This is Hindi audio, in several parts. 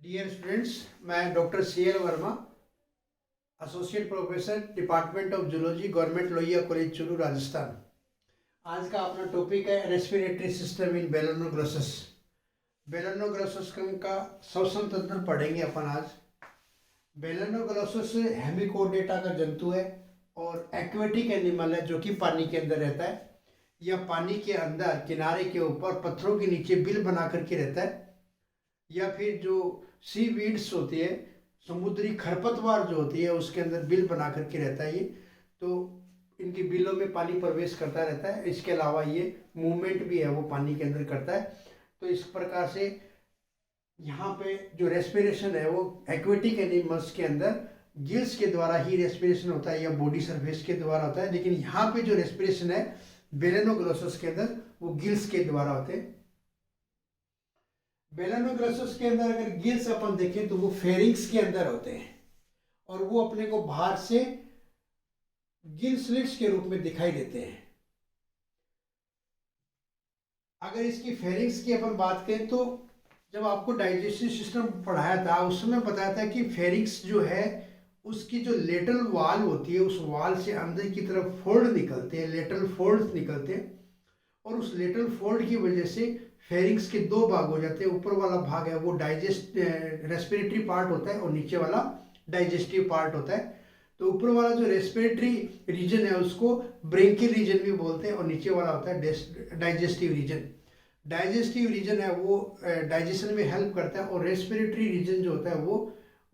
डियर स्टूडेंट्स, मैं doctor CL Verma, associate professor department of zoology, government Lohia college Churu, Rajasthan. आज का अपना टॉपिक है रेस्पिरेटरी सिस्टम इन बेलोनोग्लोसस। बेलोनोग्लोसस का श्वसन तंत्र पढ़ेंगे अपन आज। बेलोनोग्लोसस हेमिकोडेटा का जंतु है और एक्वेटिक एनिमल है जो कि पानी के अंदर रहता है। यह पानी के अंदर किनारे के ऊपर पत्थरों के नीचे बिल बना करके रहता है, या फिर जो सी वीड्स होती है, समुद्री खरपतवार जो होती है, उसके अंदर बिल बना करके रहता है ये। तो इनकी बिलों में पानी प्रवेश करता रहता है। इसके अलावा ये मूवमेंट भी है, वो पानी के अंदर करता है। तो इस प्रकार से यहाँ पे जो रेस्पिरेशन है वो एक्वेटिक एनिमल्स के अंदर गिल्स के द्वारा ही रेस्पिरेशन होता है या बॉडी सरफेस के द्वारा होता है, लेकिन यहाँ पे जो रेस्पिरेशन है बेलोनोग्लोसस के अंदर वो गिल्स के द्वारा होते हैं। बेलोनोग्लोसस के अंदर अगर गिल्स अपन देखें तो वो फेरिंग्स के अंदर होते हैं और वो अपने को बाहर से गिल स्लिट्स के रूप में दिखाई देते हैं। अगर इसकी फेरिंग्स की अपन बात करें तो जब आपको डाइजेस्टिव सिस्टम पढ़ाया था उस समय बताया था कि फेरिंग्स जो है उसकी जो लेटरल वाल होती है, उस वाल से अंदर की तरफ फोल्ड निकलते हैं, लेटरल फोल्ड निकलते हैं, और उस लेटरल फोल्ड की वजह से फेरिंग्स के दो भाग हो जाते हैं। ऊपर वाला भाग है वो रेस्पिरेटरी पार्ट होता है और नीचे वाला डाइजेस्टिव पार्ट होता है। तो ऊपर वाला जो रेस्पिरेटरी रीजन है उसको ब्रेंकियल रीजन भी बोलते हैं और नीचे वाला होता है डाइजेस्टिव रीजन। डाइजेस्टिव रीजन है वो डाइजेशन में हेल्प करता है और रेस्पिरेटरी रीजन जो होता है वो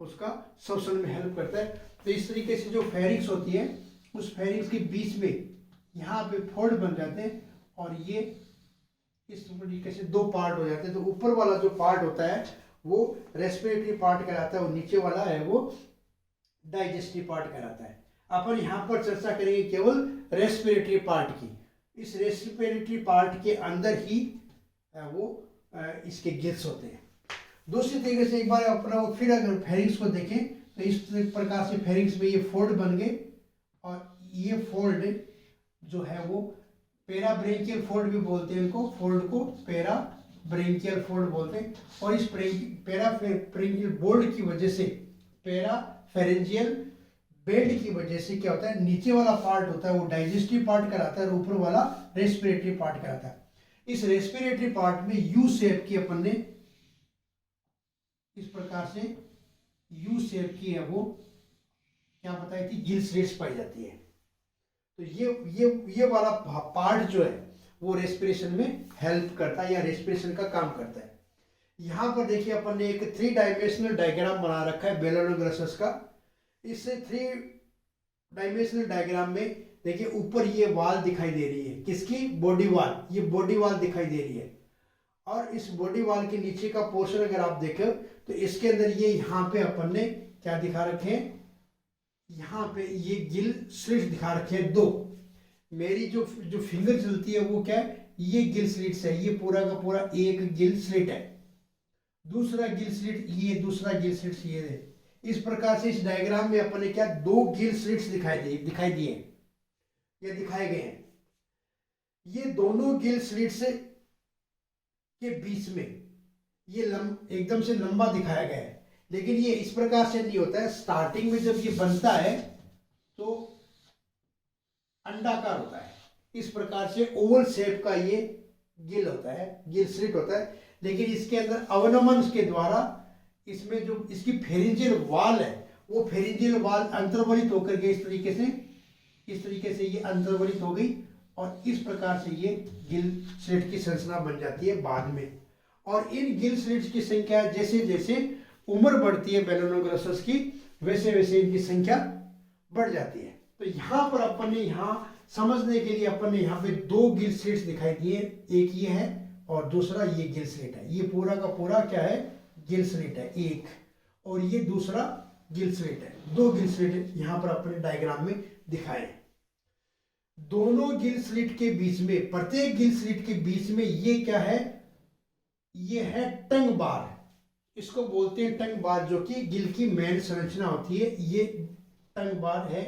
उसका श्वसन में हेल्प करता है। तो इस तरीके से जो फेरिंग्स होती है उस फेरिंग्स के बीच में यहाँ पे फोल्ड बन जाते हैं और ये इस तरीके से दो पार्ट हो जाते हैं। तो ऊपर वाला जो पार्ट होता है वो रेस्पिरेटरी पार्ट कहलाता है और नीचे वाला है वो डाइजेस्टिव पार्ट कहलाता है। अपन यहाँ पर चर्चा करेंगे केवल रेस्पिरेटरी पार्ट की। इस रेस्पिरेटरी पार्ट के अंदर ही वो इसके गिल्स होते हैं। दूसरी तरीके से एक बार अपना वो फिर अगर फेरिंग्स को देखें तो इस प्रकार से फेरिंग्स में ये फोल्ड बन गए और ये फोल्ड जो है वो पेरा ब्रेंकियल फोल्ड भी बोलते हैं इनको, फोल्ड को पेरा ब्रेंकियल फोल्ड बोलते हैं। और इस पेरा ब्रेंकियल बोल्ड की वजह से, पेरा फेरेंजियल बेल्ट की वजह से क्या होता है, नीचे वाला पार्ट होता है वो डाइजेस्टिव पार्ट कहलाता है और ऊपर वाला रेस्पिरेटरी पार्ट कहलाता है। इस रेस्पिरेटरी पार्ट में यू शेप की अपन ने इस प्रकार से यू शेप की है वो क्या बताई थी, गिल स्लिट्स पाई जाती है। तो ये वाला पार्ट जो है वो रेस्पिरेशन में हेल्प करता है या रेस्पिरेशन का काम करता है। यहाँ पर देखिए अपन ने एक 3 डायमेंशनल डायग्राम बना रखा है बेलोनोग्लोसस का। इस 3 डायमेंशनल डायग्राम में देखिए ऊपर ये वाल दिखाई दे रही है, किसकी, बॉडी वाल। ये बॉडी वाल दिखाई दे रही है और इस बॉडी वाल के नीचे का पोर्शन अगर आप देखें तो इसके अंदर ये यहाँ पे अपन ने क्या दिखा रखे हैं, यहाँ पे ये गिल स्लिट्स दिखा रखे हैं 2। मेरी जो फिंगर चलती है वो क्या है, ये गिल स्लिट्स है। ये पूरा का पूरा एक गिल स्लिट है। दूसरा गिल स्लिट ये, दूसरा गिल स्लिट्स ये है। इस प्रकार से इस डायग्राम में अपन ने क्या 2 गिल स्लिट्स दिखाई दिए, ये दिखाए गए हैं। ये दोनों गिल स्लिट्स के बीच में ये एकदम से लंबा दिखाया गया है, लेकिन ये इस प्रकार से नहीं होता है। स्टार्टिंग में जब ये बनता है तो अंडाकार होता है, इस प्रकार से ओवल शेप का ये गिल होता है, गिल स्लिट होता है। लेकिन इसके अंदर अवनमन के द्वारा इसमें जो इसकी फेरिंजियल वाल है वो फेरिंजियल वाल अंतर्वलित होकर के इस तरीके से ये अंतर्वलित हो गई और इस प्रकार से ये गिल स्लिट की संरचना बन जाती है बाद में। और इन गिल स्लिट्स की संख्या जैसे जैसे उम्र बढ़ती है बेलोनोग्लोसस की वैसे वैसे इनकी संख्या बढ़ जाती है। तो यहाँ पर अपन ने यहाँ समझने के लिए अपन ने यहाँ पे 2 गिल स्लिट्स दिखाई दिए, एक ये है और दूसरा ये गिल स्लिट है। ये पूरा का पूरा क्या है, गिल स्लिट है एक, और ये दूसरा गिल स्लिट है। 2 गिल स्लिट यहाँ पर अपने डायग्राम में दिखाए। दोनों गिल स्लिट के बीच में, प्रत्येक गिल स्लिट के बीच में ये क्या है, ये है टंग बार। इसको बोलते हैं टंग बार, जो कि गिल की मेन संरचना होती है। ये टंग बार है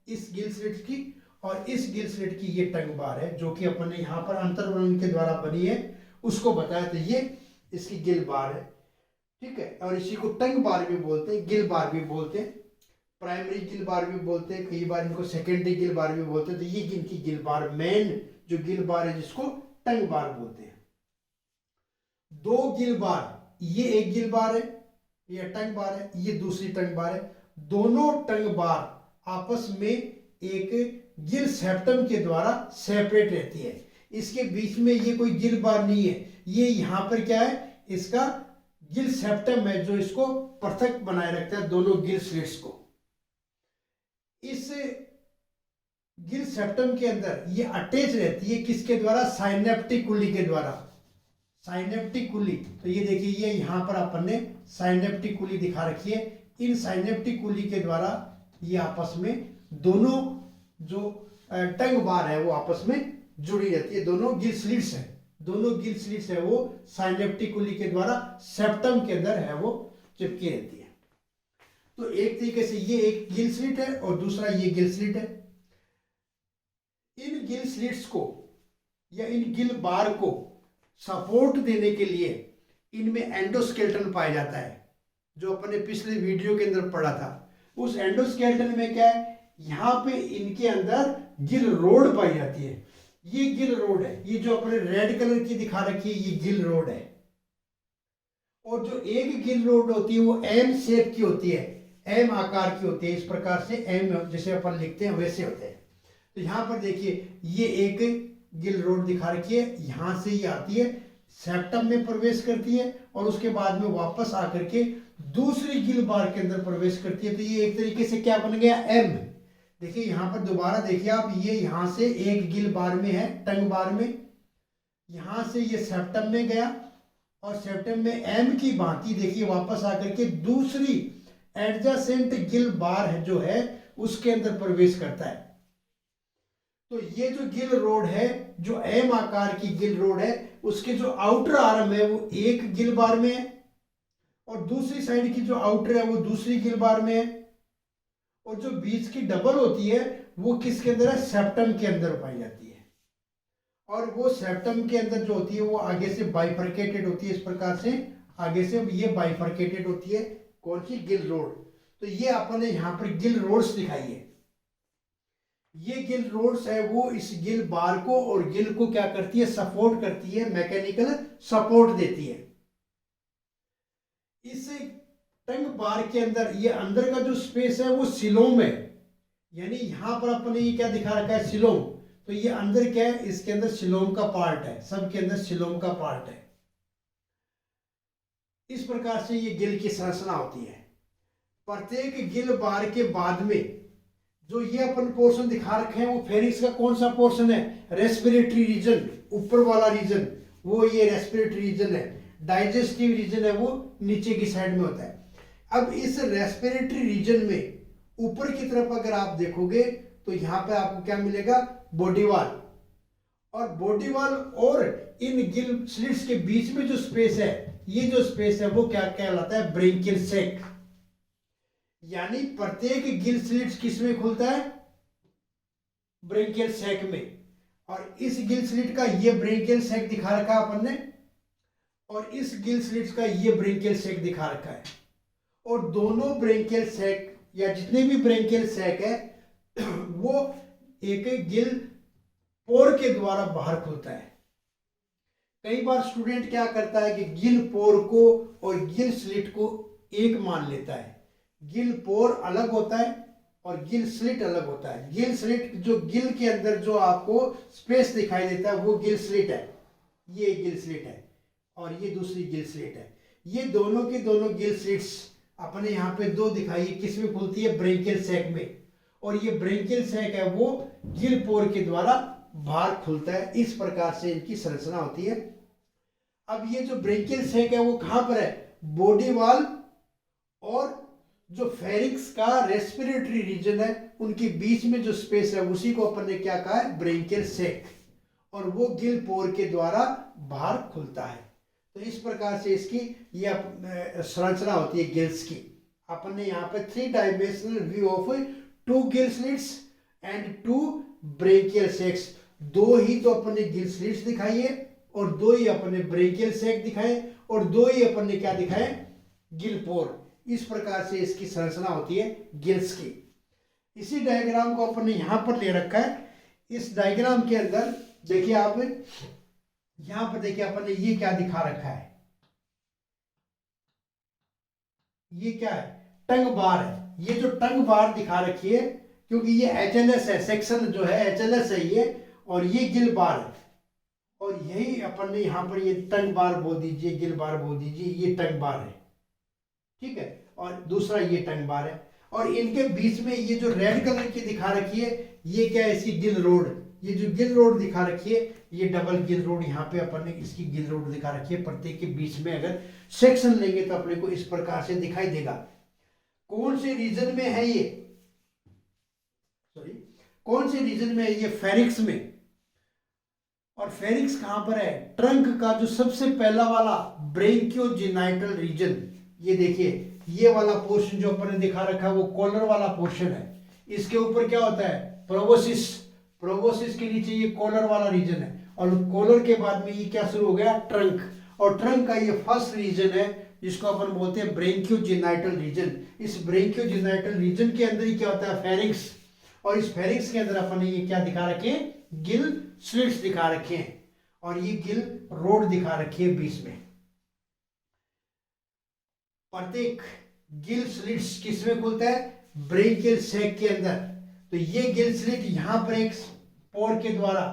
इस गिल स्लिट की और इस गिल स्लिट की ये टंग बार है जो कि अपन ने यहाँ पर अंतर्वलन के द्वारा बनी है, उसको बताया। तो ये इसकी गिल बार है। ठीक है। और इसी को टंग बार भी बोलते हैं, गिल बार भी बोलते हैं, प्राइमरी गिल बार भी बोलते हैं, कई बार इनको सेकेंडरी गिल बार भी बोलते हैं। तो ये इनकी गिल बार, मेन जो गिल बार है जिसको टंग बार बोलते हैं। दो गिल बार, ये एक गिल बार है, ये टंग बार है, ये दूसरी टंग बार है। दोनों टंग बार आपस में एक गिल सेप्टम के द्वारा सेपरेट रहती है। इसके बीच में ये कोई गिल बार नहीं है, ये यहां पर क्या है, इसका गिल सेप्टम है जो इसको पृथक बनाए रखता है दोनों गिल स्लिट्स को। इस गिल सेप्टम के अंदर ये अटैच रहती है किसके द्वारा, साइनेप्टिक कुली के द्वारा। साइनेप्टिक कुली, तो ये देखिए ये यहां पर अपन ने साइनेप्टिक कुली दिखा रखी है। इन साइनेप्टिक कुली के द्वारा ये आपस में दोनों जो टंग बार है वो आपस में जुड़ी रहती है। दोनों गिल स्लिट्स है, दोनों गिल स्लिट्स है वो साइनेप्टिक कुली के द्वारा सेप्टम के अंदर है वो चिपकी रहती है। तो एक तरीके से ये एक गिल स्लिट है और दूसरा ये गिल स्लिट है। इन गिल स्लिट्स को या इन गिल बार को सपोर्ट देने के लिए इनमें एंडोस्केलेटन पाया जाता है, जो अपने पिछले वीडियो के अंदर पढ़ा था। उस एंडोस्केलेटन में क्या है, यहां पे इनके अंदर गिल रोड पाई जाती है। ये गिल रोड है, ये जो अपने रेड कलर की दिखा रखी है ये गिल रोड है। और जो एक गिल रोड होती है वो एम शेप की होती है, एम आकार की होती है। इस प्रकार से एम जैसे अपन लिखते हैं वैसे होते हैं। तो यहां पर देखिए ये एक गिल रोड दिखा रखी है, यहां से ये आती है, सेप्टम में प्रवेश करती है और उसके बाद में वापस आकर के दूसरी गिल बार के अंदर प्रवेश करती है। तो ये एक तरीके से क्या बन गया, एम। देखिए यहां पर दोबारा देखिए आप, ये यहां से एक गिल बार में है, टंग बार में, यहां से ये सेप्टम में गया और सेप्टम में एम की भांति देखिए वापस आकर के दूसरी एडजेसेंट गिल बार है जो है उसके अंदर प्रवेश करता है। तो ये जो गिल रोड है, जो एम आकार की गिल रोड है, उसके जो आउटर आर्म है वो एक गिल बार में है और दूसरी साइड की जो आउटर है वो दूसरी गिल बार में है। और जो बीच की डबल होती है वो किसके अंदर है, सेप्टम के अंदर पाई जाती है। और वो सेप्टम के अंदर जो होती है वो आगे से बाइफरकेटेड होती है, इस प्रकार से आगे से ये बाइफरकेटेड होती है। कौन सी, गिल रोड। तो ये आपने यहां पर गिल रोड्स दिखाई है। ये गिल रोड्स है वो इस गिल बार को और गिल को क्या करती है, सपोर्ट करती है, मैकेनिकल सपोर्ट देती है। इस टंग बार के अंदर ये अंदर का जो स्पेस है वो सिलोम है, यानी यहां पर अपने ये क्या दिखा रखा है, सिलोम। तो ये अंदर क्या है, इसके अंदर सिलोम का पार्ट है, सबके अंदर सिलोम का पार्ट है। इस प्रकार से ये गिल की संरचना होती है। प्रत्येक गिल बार के बाद में जो ये अपन पोर्शन दिखा रखे हैं वो फेरिंक्स का कौन सा पोर्शन है, रेस्पिरेटरी रीजन, ऊपर वाला रीजन वो ये रेस्पिरेटरी रीजन है। डाइजेस्टिव रीजन है वो नीचे की साइड में होता है। अब इस रेस्पिरेटरी रीजन में ऊपर की तरफ अगर आप देखोगे तो यहाँ पे आपको क्या मिलेगा, बॉडी वॉल। और बॉडी वॉल और इन गिल स्लिट्स के बीच में जो स्पेस है, ये जो स्पेस है वो क्या कहलाता है, ब्रेंकियल सैक। यानी प्रत्येक गिल स्लिट्स किस में खुलता है, ब्रेंकियल सैक में। और इस गिल स्लिट का ये ब्रेंकियल सैक दिखा रखा है अपन ने और इस गिल स्लिट्स का ये ब्रेंकियल सैक दिखा रखा है। और दोनों ब्रेंकियल सैक या जितने भी ब्रेंकियल सैक है वो एक गिल पोर के द्वारा बाहर खुलता है। कई बार स्टूडेंट क्या करता है कि गिल पोर को और गिल स्लिट को एक मान लेता है। गिल पोर अलग होता है और गिल स्लिट अलग होता है। गिल स्लिट जो गिल के अंदर जो आपको स्पेस दिखाई देता है वो गिल स्लिट है, ये गिल स्लिट है और ये दूसरी गिल स्लिट है। ये दोनों के दोनों गिल स्लिट्स अपने यहाँ पे दो दिखाई, किस में खुलती है, ब्रेंकियल सैक में। और ये ब्रेंकियल सैक है वो गिल पोर के द्वारा बाहर खुलता है। इस प्रकार से इनकी संरचना होती है। अब ये जो ब्रेंकियल सैक है वो कहां पर है, बॉडी वॉल और जो फेरिंक्स का रेस्पिरेटरी रीजन है उनके बीच में जो स्पेस है उसी को अपन ने क्या कहा है, ब्रेंकियल सैक। और वो गिल पोर के द्वारा बाहर खुलता है। तो इस प्रकार से इसकी यह संरचना होती है गिल्स की। अपन ने यहाँ पे 3 dimensional view of 2 gill slits and 2 branchial sacs. 2 ही तो अपन ने गिल स्लिट्स दिखाई है और 2 ही अपन ने ब्रेंकियल सैक दिखाए और 2 ही अपन ने क्या दिखाए, गिल पोर। इस प्रकार से इसकी संरचना होती है गिल्स की। इसी डायग्राम को अपन ने यहाँ पर ले रखा है। इस डायग्राम के अंदर देखिए आप, यहाँ पर देखिए अपन ने ये क्या दिखा रखा है, ये क्या है, टंग बार है। ये जो टंग बार दिखा रखी है, क्योंकि ये HLS है, सेक्शन जो है HLS है ये, और ये गिल बार है, और यही अपन ने यहाँ पर ये टंग बार बोल दीजिए, गिल बार बोल दीजिए, ये टंग बार है, ठीक है। और दूसरा ये टंग बार है, और इनके बीच में ये जो रेड कलर की दिखा रखी है, ये क्या है, इसकी गिल रोड। ये जो गिल रोड दिखा रखी है, ये डबल गिल रोड, यहाँ पे अपन ने इसकी गिल रोड दिखा रखी है। प्रत्येक के बीच में अगर सेक्शन लेंगे तो अपने को इस प्रकार से दिखाई देगा। कौन से रीजन में है ये, सॉरी, कौन से रीजन में है ये, फेरिक्स में। और फेरिक्स कहां पर है, ट्रंक का जो सबसे पहला वाला ब्रेंकियोजेनाइटल रीजन, ये देखिए ये वाला पोर्शन जो अपन ने दिखा रखा है वो कॉलर वाला पोर्शन है। इसके ऊपर क्या होता है, प्रोबोसिस, प्रोबोसिस के नीचे ये कॉलर वाला रीजन है, और कॉलर के बाद में ये क्या शुरू हो गया, ट्रंक। और ट्रंक का ये फर्स्ट रीजन है जिसको अपन बोलते हैं ब्रेंकियोजेनाइटल रीजन। इस ब्रेंकियोजेनाइटल रीजन के अंदर ही क्या होता है, फेरिक्स। और इस फेरिक्स के अंदर अपन ने ये क्या दिखा रखे हैं, गिल स्लिट्स दिखा रखे हैं, और ये गिल रोड दिखा रखी है बीच में। प्रत्येक गिल स्लिट्स किसमें खुलता है, ब्रेंकियल सैक के अंदर। तो ये गिल स्लिट यहां पर एक पोर के द्वारा,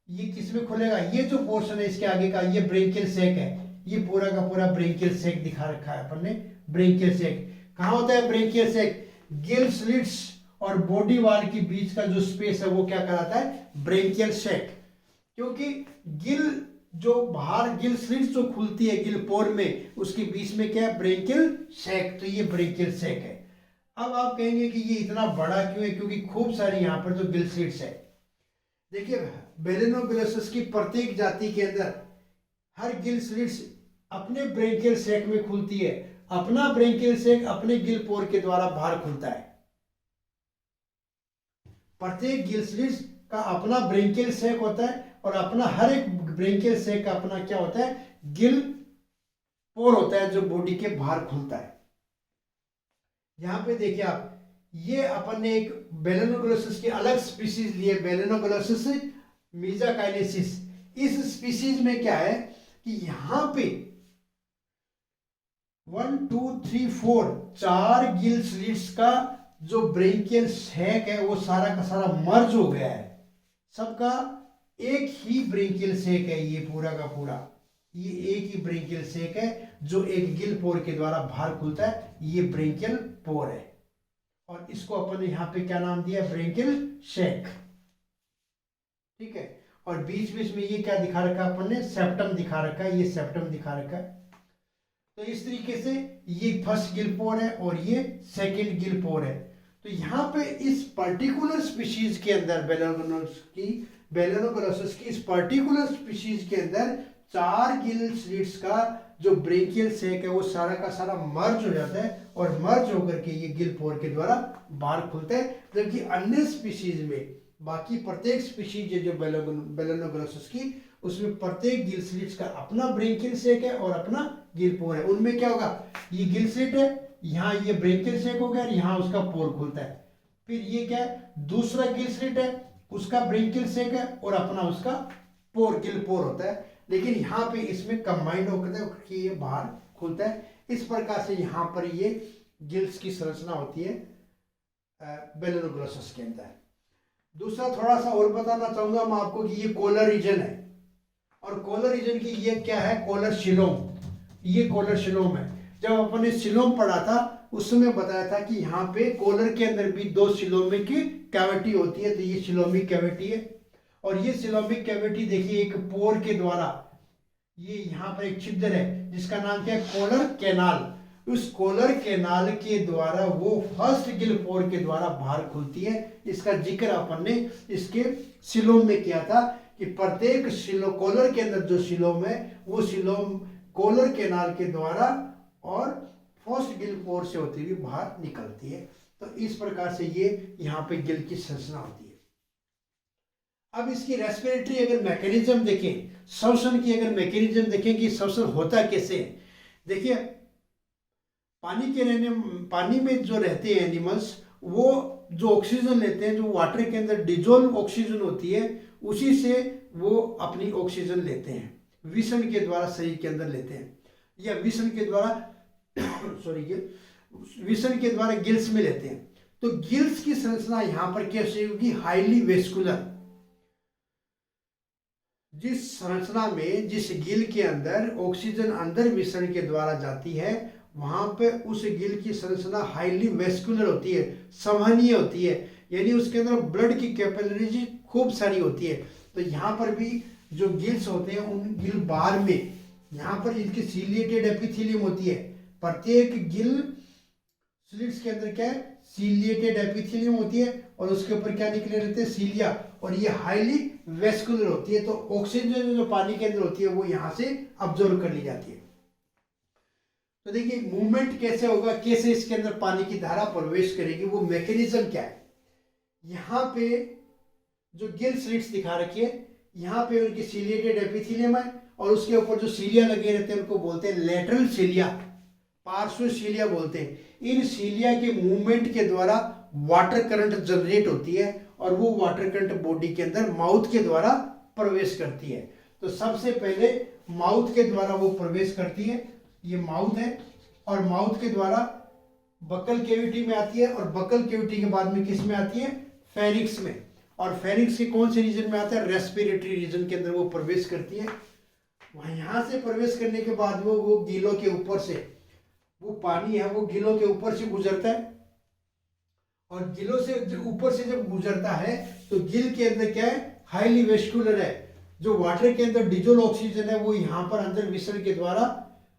ये किसमें खुलेगा, ये जो पोर्शन है इसके आगे का, ये ब्रेंकियल सैक है। ये पूरा का पूरा ब्रेंकियल सैक दिखा रखा है अपन ने। ब्रेंकियल सैक कहां होता है, ब्रेंकियल सैक गिल स्लिट्स और बॉडी वाल के बीच का जो स्पेस है वो क्या कहलाता है, ब्रेंकियल सैक। क्योंकि गिल जो बाहर गिल स्लिट्स जो खुलती है गिल पोर में, उसके बीच में क्या है, ब्रेंकियल सैक। तो ये ब्रेंकियल सैक है। अब आप कहेंगे कि ये इतना बड़ा क्यों है, क्योंकि खूब सारी यहाँ पर जो गिल स्लिट्स है। देखिए बेलेनोग्लोसस की प्रत्येक जाति के अंदर हर गिल स्लिट्स अपने ब्रेंकियल सैक में खुलती है। अपना ब्रेंकियल सैक अपने गिल पोर के द्वारा बाहर खुलता है। प्रत्येक गिल स्लिट्स का अपना ब्रेंकियल सैक होता है, और अपना हर एक ब्रेंकियल सैक का अपना क्या होता है, गिल पोर होता है जो बॉडी के बाहर खुलता है। यहां पे देखिए आप, ये अपन ने एक बेलेनोग्लोसस की अलग स्पीसीज ली है, बेलेनोग्लोसस मीजाकाइनेसिस। इस स्पीसीज में क्या है कि यहां पे 1 2 3 4 4 गिल स्लिट्स का जो ब्रेंकियल सैक है वो सारा का सारा मर्ज हो गया है। सबका एक ही ब्रेंकियल सैक है, ये पूरा का पूरा ये एक ही ब्रेंकियल सैक है जो एक गिल पोर के द्वारा बाहर खुलता है। ये ब्रेंकियल पोर है, और इसको अपन ने यहाँ पे क्या नाम दिया, ब्रेंकियल सैक, ठीक है। और बीच बीच में ये क्या दिखा रखा है अपन ने, सेप्टम दिखा रखा है, ये सेप्टम दिखा रखा है। तो इस तरीके से ये फर्स्ट गिल पोर है और ये सेकंड गिल पोर है। तो यहाँ पे इस पर्टिकुलर स्पीशीज के अंदर बेलेनोग्लोसस की इस पर्टिकुलर स्पीशीज के अंदर 4 गिल स्लिट्स का जो ब्रेंकियल सैक है वो सारा का सारा मर्ज हो जाता है, और मर्ज होकर के ये गिल पोर के द्वारा बाहर खुलता है। जबकि अन्य स्पीशीज में, बाकी प्रत्येक स्पीशीज है जो बेलेनोग्लोसस की, उसमें प्रत्येक गिल स्लिट्स का अपना ब्रेंकियल सैक है और अपना गिल पोर है। उनमें क्या होगा, ये गिल स्लिट है, यहाँ ये ब्रेंकियल सैक हो गया, यहाँ उसका पोर खुलता है। फिर ये क्या है, दूसरा गिल स्लिट है, उसका ब्रेंकियल सैक है और अपना उसका पोर, गिल पोर होता है। लेकिन यहाँ पे इसमें कंबाइंड होकर कि ये बाहर खुलता है। इस प्रकार से यहाँ पर ये गिल्स की संरचना होती है बेलेनोग्लोसस के अंदर। दूसरा थोड़ा सा और बताना चाहूंगा मैं आपको कि ये कॉलर रीजन है, और कॉलर रीजन की ये क्या है, कॉलर शिलोम। ये कॉलर शिलोम है। जब अपन ने शिलोम पढ़ा था उस समय बताया था कि यहाँ पे कॉलर के अंदर भी 2 शिलोमिक की कैविटी होती है। तो ये शिलोमिक कैविटी है, और ये शिलोमिक कैविटी देखिए एक पोर के द्वारा, ये यहाँ पर एक छिद्र है जिसका नाम क्या है, कॉलर कैनाल। उस कॉलर कैनाल के द्वारा वो फर्स्ट गिल पोर के द्वारा बाहर खुलती है। इसका जिक्र अपन ने इसके शिलोम में किया था कि प्रत्येक कॉलर के अंदर जो शिलोम है वो शिलोम कॉलर कैनाल के द्वारा और फर्स्ट गिल पोर से होती हुई बाहर निकलती है। तो इस प्रकार से ये यहाँ पे गिल की संरचना होती है। अब इसकी रेस्पिरेटरी अगर मैकेनिज्म देखें, श्वसन की अगर मैकेनिज्म देखें कि श्वसन होता कैसे है। देखिए पानी में जो रहते हैं एनिमल्स, वो जो ऑक्सीजन लेते हैं, जो वाटर के अंदर डिजोल्व ऑक्सीजन होती है, उसी से वो अपनी ऑक्सीजन लेते हैं, विषण के द्वारा शरीर के अंदर लेते हैं, या विषण के द्वारा सॉरी विषण के द्वारा गिल्स में लेते हैं। तो गिल्स की संरचना यहां पर कैसे होगी? Highly vascular. जिस संरचना में, जिस गिल के अंदर ऑक्सीजन अंदर विषण के द्वारा जाती है, वहां पे उस गिल की संरचना हाईली वेस्कुलर होती है, संवहनीय होती है, यानी उसके अंदर ब्लड की कैपिलरीज खूब सारी होती है। तो यहाँ पर भी जो गिल्स होते हैं, उन गिल बार में यहाँ पर इनकी सीलिएटेड एपिथेलियम होती है। प्रत्येक गिल स्लिट्स के अंदर क्या है? सीलिएटेड एपिथेलियम होती है, और उसके ऊपर क्या निकले रहते हैं? सीलिया, और ये हाईली वेस्कुलर होती है। तो ऑक्सीजन जो पानी के अंदर होती है वो यहाँ से अब्जॉर्व कर ली जाती है। तो देखिए मूवमेंट कैसे होगा, कैसे इसके अंदर पानी की धारा प्रवेश करेगी, वो मैकेनिज्म क्या है। यहाँ पे जो गिल स्लिट्स दिखा रखी है, यहाँ पे उनकी सीलिएटेड एपिथेलियम है, और उसके ऊपर जो सीलिया लगे रहते हैं उनको बोलते हैं लेटरल सीलिया, पार्श्व सीलिया बोलते हैं। इन सीलिया के मूवमेंट के द्वारा वाटर करंट जनरेट होती है, और वो वाटर करंट बॉडी के अंदर माउथ के द्वारा प्रवेश करती है। तो सबसे पहले माउथ के द्वारा वो प्रवेश करती है, ये माउथ है, और माउथ के द्वारा बकल कैविटी में आती है, और बकल कैविटी के बाद में किस में आती है? फेरिंक्स में। और फेरिंक्स के कौन से रीजन में आता है? रेस्पिरेटरी रीजन के अंदर वो प्रवेश करती है। वहां यहाँ से प्रवेश करने के बाद वो गिलों के ऊपर से, वो पानी है वो गिलों के ऊपर से गुजरता है, और गिलों से ऊपर से जब गुजरता है तो गिल के अंदर क्या है? हाईली वेस्कुलर है। जो वाटर के अंदर डिजोल्व ऑक्सीजन है वो यहाँ पर अंदर विषण के द्वारा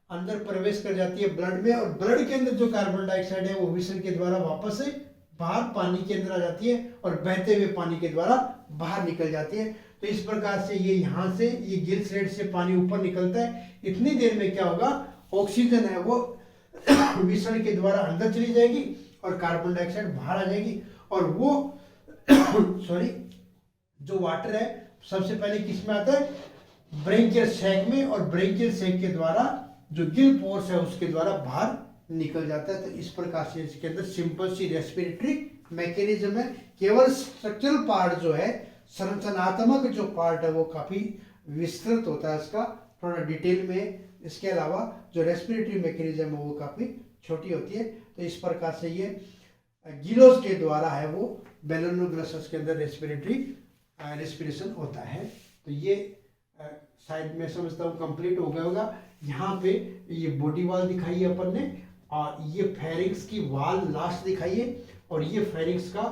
अंदर प्रवेश कर जाती है ब्लड में, और ब्लड के अंदर जो कार्बन डाइऑक्साइड है वो विषण के द्वारा वापस से बाहर पानी के अंदर आ जाती है, और बहते हुए पानी के द्वारा बाहर निकल जाती है। तो इस प्रकार से ये यहाँ से, ये गिल स्लेट से पानी ऊपर निकलता है। इतनी देर में क्या होगा? ऑक्सीजन है वो विषण के द्वारा अंदर चली जाएगी, और कार्बन डाइऑक्साइड बाहर आ जाएगी, और वो सॉरी जो वाटर है सबसे पहले किस में आता है? ब्रेंकियल सैक में, और ब्रेंकियल सैक के द्वारा जो गिल पोर्स है उसके द्वारा बाहर निकल जाता है। तो इस प्रकार से इसके अंदर सिंपल सी रेस्पिरेटरी मैकेनिज्म है। केवल स्ट्रक्चरल पार्ट जो है, संरचनात्मक जो पार्ट है वो काफी विस्तृत होता है इसका, थोड़ा डिटेल में। इसके अलावा जो रेस्पिरेटरी मैकेनिज्म है वो काफी छोटी होती है। तो इस प्रकार से ये गिलोस के द्वारा है वो बेलोनोग्रासस के अंदर रेस्पिरेशन होता है। तो ये शायद मैं समझता हूँ कंप्लीट हो गया होगा। यहाँ पे ये बॉडी वाल दिखाई है अपन ने, और ये फेरिंक्स की वाल लास्ट दिखाई है, और ये फेरिंक्स का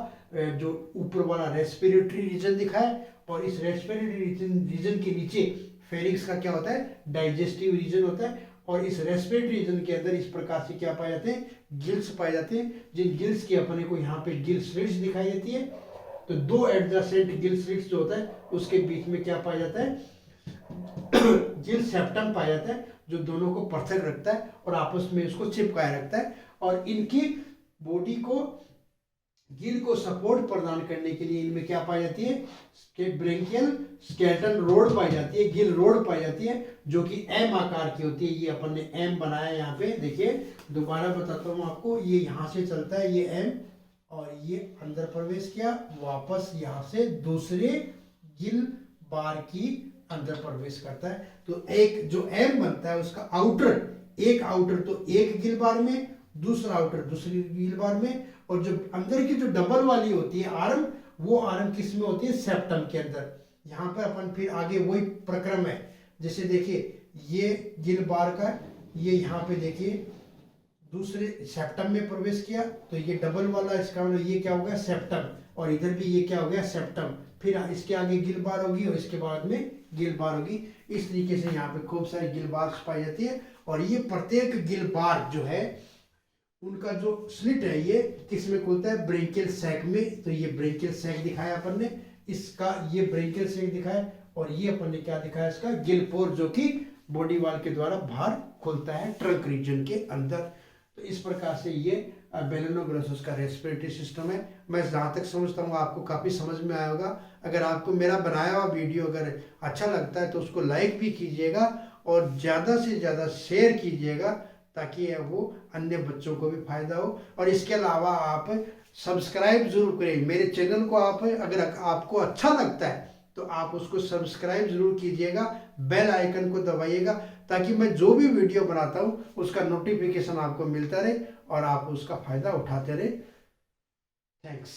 जो ऊपर वाला रेस्पिरेटरी रीजन दिखा है, और इस रेस्पिरेटरी रीजन के नीचे फेरिंक्स का क्या होता है? डाइजेस्टिव रीजन होता है। और इस रेस्पिरेटरी रीजन के अंदर इस प्रकार से क्या पाए जाते हैं? गिल्स पाए जाते हैं, जिन गिल्स की अपने को यहाँ पे गिल स्लिट्स दिखाई देती है। तो दो एडजेसेंट गिल स्लिट्स जो होता है उसके बीच में क्या पाया जाता है? गिल सेप्टम पाया जाता है, जो दोनों को पृथक रखता है और आपस में उसको चिपकाए रखता है। और इनकी बॉडी को, गिल को सपोर्ट प्रदान करने के लिए इनमें क्या पाई जाती है? ब्रेंकियल स्केलेटन रोड पाई जाती है, गिल रोड पाई जाती है, जो कि एम आकार की होती है। ये अपन ने एम बनाया यहाँ पे, देखिए दोबारा बताता हूँ आपको। ये यहाँ से चलता है ये एम, और ये अंदर प्रवेश किया, वापस यहाँ से दूसरे गिल बार की अंदर प्रवेश करता है। तो एक जो एम बनता है उसका आउटर, एक आउटर तो एक गिल बार में, दूसरा आउटर दूसरी गिल बार में, और जो अंदर की जो डबल वाली होती है आर्म, वो आर्म किस में होती है? सेप्टम के अंदर। यहाँ पे अपन फिर आगे वही प्रक्रम है। जैसे देखिए ये गिल बार का, ये यहाँ पे देखिए दूसरे सेप्टम में प्रवेश किया, तो ये डबल वाला इसका मतलब ये क्या हो गया? सेप्टम, और इधर भी ये क्या हो गया? सेप्टम। फिर इसके आगे गिल बार होगी, और इसके बाद में गिल बार होगी। इस तरीके से यहाँ पे खूब सारी गिल बार पाई जाती है। और ये प्रत्येक गिल बार जो है उनका जो स्लिट है ये किस में खुलता है? ब्रेंकियल सैक में। तो ये ब्रेंकियल सैक दिखाया अपन ने, इसका ये ब्रेंकियल सैक दिखाया, और ये अपन ने क्या दिखाया? इसका गिल पोर, जो कि बॉडी वाल के द्वारा बाहर खुलता है ट्रंक रीजन के अंदर। तो इस प्रकार से ये बेलोनोग्रासस का रेस्पिरेटरी सिस्टम है। मैं जहाँ तक समझता हूँ आपको काफ़ी समझ में आया होगा। अगर आपको मेरा बनाया हुआ वीडियो अगर अच्छा लगता है तो उसको लाइक भी कीजिएगा, और ज़्यादा से ज़्यादा शेयर कीजिएगा, ताकि वो अन्य बच्चों को भी फायदा हो। और इसके अलावा आप सब्सक्राइब जरूर करें मेरे चैनल को। आप अगर आपको अच्छा लगता है तो आप उसको सब्सक्राइब जरूर कीजिएगा, बेल आइकन को दबाइएगा, ताकि मैं जो भी वीडियो बनाता हूँ उसका नोटिफिकेशन आपको मिलता रहे और आप उसका फायदा उठाते रहे। थैंक्स।